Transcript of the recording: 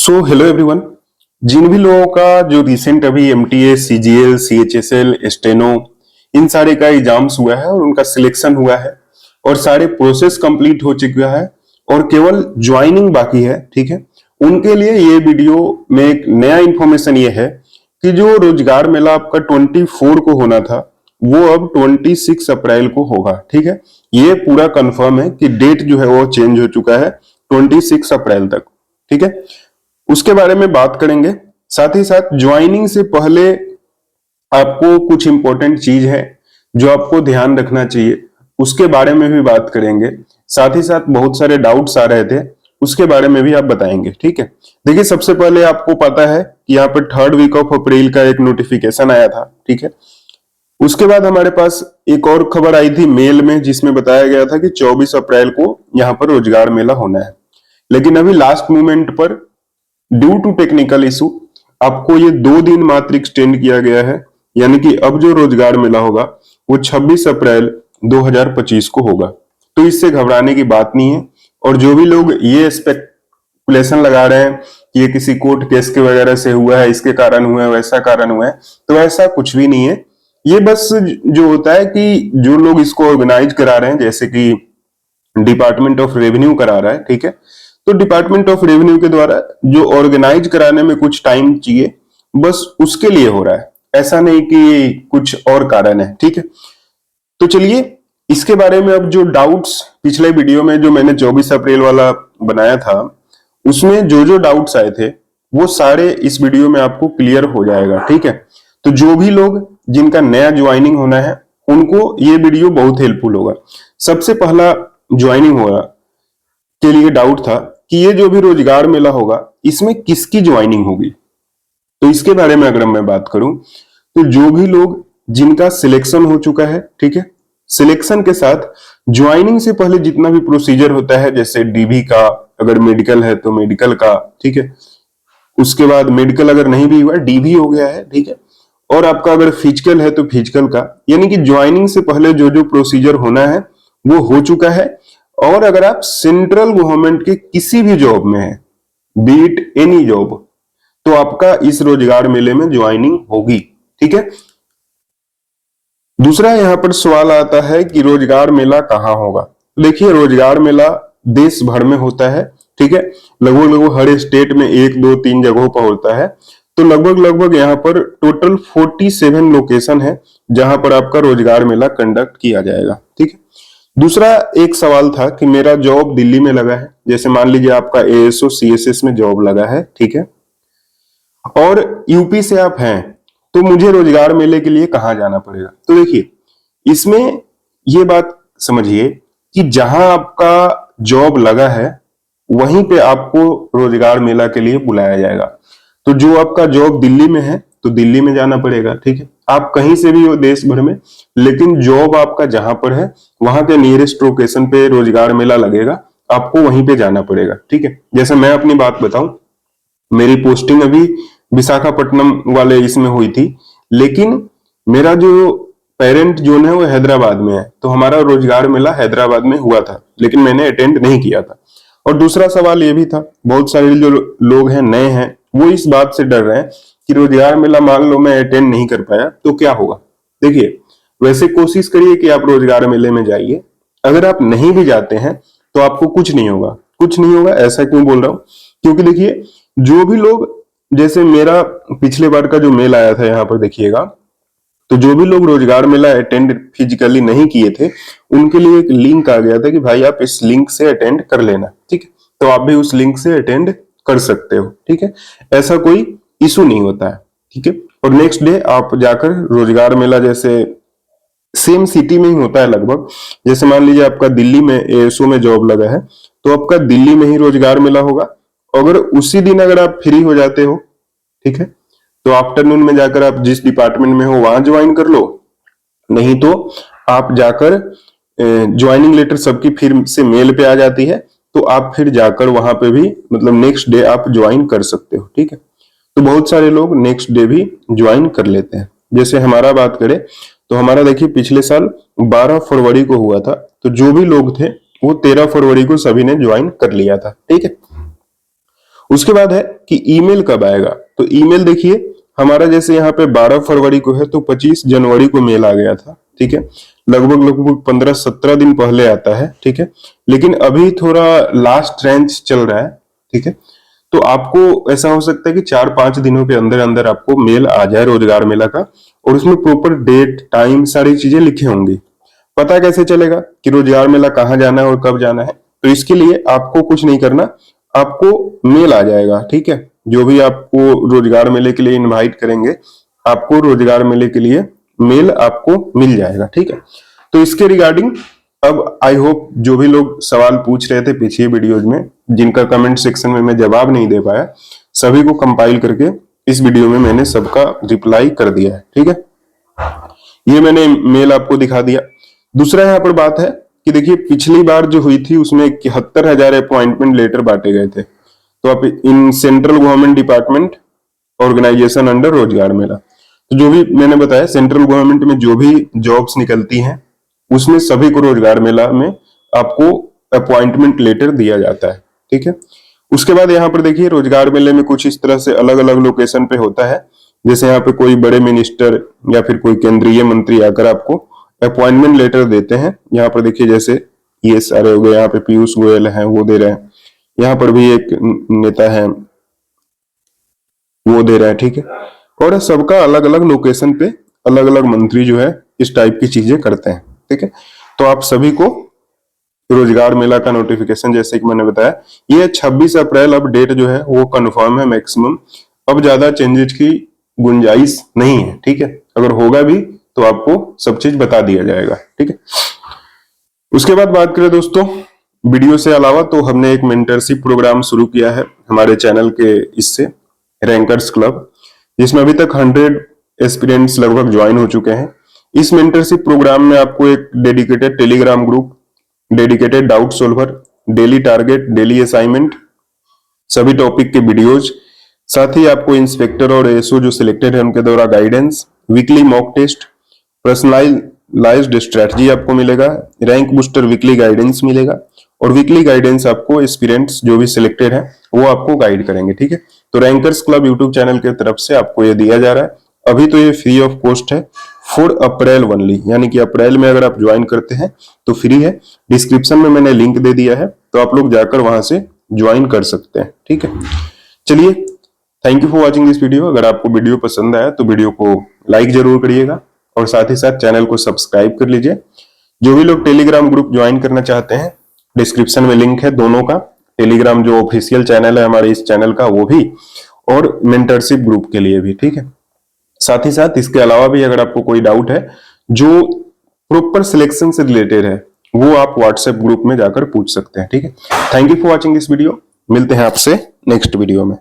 So hello everyone. जिन भी लोगों का जो रिसेंट अभी एमटीए, सीजीएल, सीएचएसएल, स्टेनो इन सारे का एग्जाम्स हुआ है और उनका सिलेक्शन हुआ है और सारे प्रोसेस कंप्लीट हो चुका है और केवल ज्वाइनिंग बाकी है, ठीक है, उनके लिए ये वीडियो में एक नया इंफॉर्मेशन ये है कि जो रोजगार मेला आपका 24 को होना था वो अब 26 अप्रैल को होगा। ठीक है, ये पूरा कंफर्म है कि डेट जो है वो चेंज हो चुका है 26 अप्रैल तक। ठीक है, उसके बारे में बात करेंगे। साथ ही साथ ज्वाइनिंग से पहले आपको कुछ इंपॉर्टेंट चीज है जो आपको ध्यान रखना चाहिए, उसके बारे में भी बात करेंगे। साथ ही साथ बहुत सारे डाउट्स आ रहे थे, उसके बारे में भी आप बताएंगे। ठीक है, देखिए सबसे पहले आपको पता है कि यहाँ पर 3rd वीक ऑफ अप्रैल का एक नोटिफिकेशन आया था। ठीक है, उसके बाद हमारे पास एक और खबर आई थी मेल में जिसमें बताया गया था कि 24 अप्रैल को यहाँ पर रोजगार मेला होना है, लेकिन अभी लास्ट मोमेंट पर ड्यू टू टेक्निकल इशू आपको ये 2 दिन मात्र एक्सटेंड किया गया है, यानी कि अब जो रोजगार मेला होगा वो 26 अप्रैल 2025 को होगा। तो इससे घबराने की बात नहीं है। और जो भी लोग ये स्पेकुलेशन लगा रहे हैं कि ये किसी कोर्ट केस के वगैरह से हुआ है, इसके कारण हुआ है, वैसा कारण हुआ है, तो ऐसा कुछ भी नहीं है। ये बस जो होता है कि जो लोग इसको ऑर्गेनाइज करा रहे हैं, जैसे कि डिपार्टमेंट ऑफ रेवेन्यू करा रहा है, ठीक है, तो डिपार्टमेंट ऑफ रेवेन्यू के द्वारा जो ऑर्गेनाइज कराने में कुछ टाइम चाहिए, बस उसके लिए हो रहा है, ऐसा नहीं कि कुछ और कारण है। ठीक है, तो चलिए इसके बारे में अब जो डाउट्स पिछले वीडियो में जो मैंने 24 अप्रैल वाला बनाया था उसमें जो जो डाउट्स आए थे वो सारे इस वीडियो में आपको क्लियर हो जाएगा। ठीक है, तो जो भी लोग जिनका नया ज्वाइनिंग होना है उनको ये वीडियो बहुत हेल्पफुल होगा। सबसे पहला ज्वाइनिंग होगा के लिए डाउट था कि ये जो भी रोजगार मेला होगा इसमें किसकी ज्वाइनिंग होगी। तो इसके बारे में अगर मैं बात करूं तो जो भी लोग जिनका सिलेक्शन हो चुका है, ठीक है, सिलेक्शन के साथ ज्वाइनिंग से पहले जितना भी प्रोसीजर होता है, जैसे डीवी का, अगर मेडिकल है तो मेडिकल का, ठीक है, उसके बाद मेडिकल अगर नहीं भी हुआ डीवी हो गया है, ठीक है, और आपका अगर फिजिकल है तो फिजिकल का, यानी कि ज्वाइनिंग से पहले जो जो प्रोसीजर होना है वो हो चुका है। और अगर आप सेंट्रल गवर्नमेंट के किसी भी जॉब में है, बीट एनी जॉब, तो आपका इस रोजगार मेले में ज्वाइनिंग होगी। ठीक है, दूसरा यहां पर सवाल आता है कि रोजगार मेला कहां होगा। देखिए रोजगार मेला देश भर में होता है, ठीक है, लगभग हर स्टेट में 1 2 3 जगहों पर होता है। तो लगभग यहाँ पर टोटल 47 लोकेशन है जहां पर आपका रोजगार मेला कंडक्ट किया जाएगा। ठीक है, दूसरा एक सवाल था कि मेरा जॉब दिल्ली में लगा है, जैसे मान लीजिए आपका एएसओ सीएसएस में जॉब लगा है, ठीक है, और यूपी से आप हैं, तो मुझे रोजगार मेले के लिए कहां जाना पड़ेगा। तो देखिए इसमें ये बात समझिए कि जहां आपका जॉब लगा है वहीं पे आपको रोजगार मेला के लिए बुलाया जाएगा। तो जो आपका जॉब दिल्ली में है तो दिल्ली में जाना पड़ेगा, ठीक है, आप कहीं से भी हो देश भर में, लेकिन जॉब आपका जहां पर है वहां के नियरेस्ट लोकेशन पे रोजगार मेला लगेगा, आपको वहीं पे जाना पड़ेगा। ठीक है, जैसे मैं अपनी बात बताऊं, मेरी पोस्टिंग अभी विशाखापट्टनम वाले इसमें हुई थी, लेकिन मेरा जो पेरेंट जोन है वो हैदराबाद में है, तो हमारा रोजगार मेला हैदराबाद में हुआ था, लेकिन मैंने अटेंड नहीं किया था। और दूसरा सवाल ये भी था, बहुत सारे जो लोग हैं नए हैं वो इस बात से डर रहे हैं कि रोजगार मेला मान लो मैं अटेंड नहीं कर पाया तो क्या होगा। देखिए वैसे कोशिश करिए कि आप रोजगार मेले में जाइए, अगर आप नहीं भी जाते हैं तो आपको कुछ नहीं होगा। कुछ नहीं होगा ऐसा क्यों बोल रहा हूं, क्योंकि देखिए जो भी लोग, जैसे मेरा पिछले बार का जो मेल आया था यहाँ पर देखिएगा, तो जो भी लोग रोजगार मेला अटेंड फिजिकली नहीं किए थे उनके लिए एक लिंक आ गया था कि भाई आप इस लिंक से अटेंड कर लेना। ठीक है, तो आप भी उस लिंक से अटेंड कर सकते हो। ठीक है, ऐसा कोई इशू नहीं होता है। ठीक है, और नेक्स्ट डे आप जाकर रोजगार मेला, जैसे सेम सिटी में ही होता है लगभग, जैसे मान लीजिए आपका दिल्ली में एएसओ में जॉब लगा है तो आपका दिल्ली में ही रोजगार मेला होगा। अगर उसी दिन अगर आप फ्री हो जाते हो, ठीक है, तो आफ्टरनून में जाकर आप जिस डिपार्टमेंट में हो वहां ज्वाइन कर लो, नहीं तो आप जाकर ज्वाइनिंग लेटर सबकी फिर से मेल पे आ जाती है, तो आप फिर जाकर वहां पे भी मतलब नेक्स्ट डे आप ज्वाइन कर सकते हो। ठीक है, तो बहुत सारे लोग नेक्स्ट डे भी ज्वाइन कर लेते हैं। जैसे हमारा बात करें तो हमारा देखिए पिछले साल 12 फरवरी को हुआ था, तो जो भी लोग थे वो 13 फरवरी को सभी ने ज्वाइन कर लिया था। ठीक है, उसके बाद है कि ईमेल कब आएगा। तो ईमेल देखिए हमारा जैसे यहाँ पे 12 फरवरी को है तो 25 जनवरी को मेल आ गया था, ठीक है। लगभग 15-17 दिन पहले आता है, ठीक है। लेकिन अभी थोड़ा लास्ट रेंज चल रहा है, ठीक है। तो आपको ऐसा हो सकता है कि 4-5 दिनों के अंदर अंदर आपको मेल आ जाए रोजगार मेला का, और उसमें प्रॉपर डेट टाइम सारी चीजें लिखी होंगी। पता कैसे चलेगा कि रोजगार मेला कहाँ जाना है और कब जाना है? तो इसके लिए आपको कुछ नहीं करना, आपको मेल आ जाएगा, ठीक है। जो भी आपको रोजगार मेले के लिए इनवाइट करेंगे, आपको रोजगार मेले के लिए मेल आपको मिल जाएगा, ठीक है। तो इसके रिगार्डिंग अब आई होप जो भी लोग सवाल पूछ रहे थे पिछले वीडियोज में, जिनका कमेंट सेक्शन में मैं जवाब नहीं दे पाया, सभी को कंपाइल करके इस वीडियो में मैंने सबका रिप्लाई कर दिया है, ठीक है। ये मैंने मेल आपको दिखा दिया। दूसरा यहाँ पर बात है कि देखिए पिछली बार जो हुई थी उसमें 71,000 अपॉइंटमेंट लेटर बांटे गए थे। तो आप इन central government department organisation under रोजगार मेला, तो जो भी मैंने बताया सेंट्रल गवर्नमेंट में जो भी जॉब्स निकलती हैं उसमें सभी को रोजगार मेला में आपको अपॉइंटमेंट लेटर दिया जाता है, ठीक है। उसके बाद यहाँ पर देखिए रोजगार मेले में कुछ इस तरह से अलग अलग लोकेशन पे होता है। जैसे यहाँ पे कोई बड़े मिनिस्टर या फिर कोई केंद्रीय मंत्री आकर आपको अपॉइंटमेंट लेटर देते हैं। यहाँ पर देखिए जैसे ये सारे हो गए, यहाँ पे पीयूष गोयल हैं वो दे रहे हैं, यहाँ पर भी एक नेता है वो दे रहे हैं, ठीक है। और सबका अलग अलग लोकेशन पे अलग अलग मंत्री जो है इस टाइप की चीजें करते हैं, ठीक है। तो आप सभी को रोजगार मेला का नोटिफिकेशन जैसे कि मैंने बताया, ये 26 अप्रैल अब डेट जो है वो कंफर्म है मैक्सिमम। अब ज्यादा चेंजेस की गुंजाइश नहीं है, ठीक है। अगर होगा भी तो आपको सब चीज बता दिया जाएगा, ठीक है। उसके बाद बात करें दोस्तों वीडियो से अलावा, तो हमने एक मेंटरशिप प्रोग्राम शुरू किया है हमारे चैनल के इससे, रैंकर्स क्लब, जिसमें अभी तक 100 एस्पिरेंट्स लगभग ज्वाइन हो चुके हैं। इस मेंटरशिप प्रोग्राम में आपको एक dedicated Telegram group, dedicated doubt solver, daily target, daily assignment, सभी टॉपिक के वीडियोज, साथ ही आपको इंस्पेक्टर और एसओ जो सिलेक्टेड है उनके द्वारा guidance, weekly mock test, personalised strategy आपको मिलेगा, रैंक बूस्टर वीकली गाइडेंस मिलेगा, और वीकली गाइडेंस आपको एस्पिरेंट्स जो भी सिलेक्टेड है वो आपको गाइड करेंगे, ठीक है। तो रैंकर्स क्लब यूट्यूब चैनल की तरफ से आपको ये दिया जा रहा है। अभी तो ये फ्री ऑफ कॉस्ट है फॉर अप्रैल ओनली, यानी कि अप्रैल में अगर आप ज्वाइन करते हैं तो फ्री है। डिस्क्रिप्शन में मैंने लिंक दे दिया है, तो आप लोग जाकर वहां से ज्वाइन कर सकते हैं, ठीक है। चलिए, thank you for watching this video. अगर आपको वीडियो पसंद आया तो वीडियो को लाइक जरूर करिएगा, और साथ ही साथ चैनल को सब्सक्राइब कर लीजिए। जो भी लोग टेलीग्राम ग्रुप ज्वाइन करना चाहते हैं, डिस्क्रिप्शन में लिंक है दोनों का, टेलीग्राम जो ऑफिशियल चैनल है हमारे इस चैनल का वो भी, और मेंटरशिप ग्रुप के लिए भी, ठीक है। साथ ही साथ इसके अलावा भी अगर आपको कोई डाउट है जो प्रॉपर सिलेक्शन से रिलेटेड है, वो आप व्हाट्सएप ग्रुप में जाकर पूछ सकते हैं, ठीक है। Thank you for watching this video. मिलते हैं आपसे नेक्स्ट वीडियो में।